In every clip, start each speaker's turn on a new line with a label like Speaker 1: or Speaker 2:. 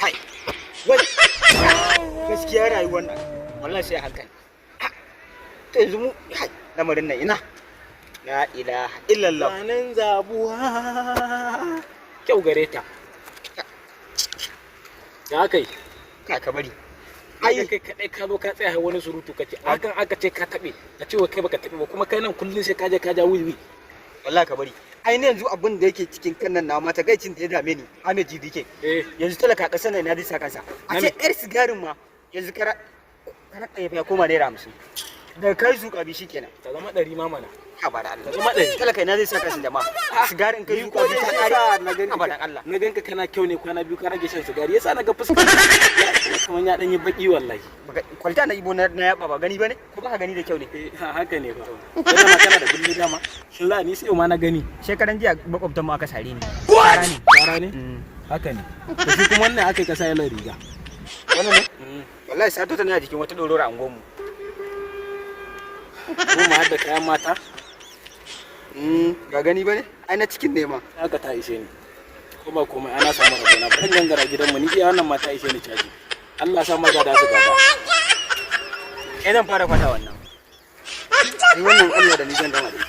Speaker 1: Kai, wai, gaskiya rayuwar nan, wallahi sai hankali. To yanzu mu, kai, lamarin nan ina. La ilaha illallah.
Speaker 2: Zanen zabuwa.
Speaker 1: Kyau gare ta.
Speaker 2: Ya kai.
Speaker 1: Ka bari.
Speaker 2: Ai kai kadai ka zo ka tsaya wani surutu kace hakan aka ce ka tabe a ce wa kai baka tabe ba kuma kai nan kullun sai ka je ka ja wiwi.
Speaker 1: Wallahi ka bari. Ai ne yanzu abin da yake cikin kannan na mata gaicin da ya dame ni. Ahmed GDK. Yanzu talaka kasar nan na disa kansa. A ce yar sigarin ma yanzu kara ya koma naira 50. Daga kai zuƙa bi shikenan.
Speaker 2: Ta zama 100 ma mana.
Speaker 1: Abada Allah. Zama 100 talaka ina zai saka shi jama'a. Sigarin kai zuƙa bi ta kare na gani abadan Allah.
Speaker 2: Na ganka kana kyau ne kwana biyu ka rage shan sigari yasa naga fuska. Kaman ya dan yi baki wallahi.
Speaker 1: Kwalta na ibo na yaba ba gani bane ko ba ka gani da kyau ne?
Speaker 2: Haka ne ba. Kana kana da bulli dama. Shin la ni sai ma na gani.
Speaker 1: Shekaran jiya makwabtan mu aka sare ni.
Speaker 2: Tsara ne? Haka ne. To shi kuma wannan aka kasa yalan riga.
Speaker 1: Wannan ne? Wallahi sato tana jikin wata dorora angon mu.
Speaker 2: Ko ma da kayan mata?
Speaker 1: Ga gani bane? Ai na cikin nema.
Speaker 2: Haka ta ishe ni. Ko ba komai ana samu rabona ban gangara gidan mu ni iya wannan mata ishe ni caji. Allah sa maza da su gaba.
Speaker 1: Kai zan fara fata wannan. Ai wannan Allah da ni zan dama dai.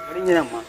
Speaker 1: Bari yin nan ma.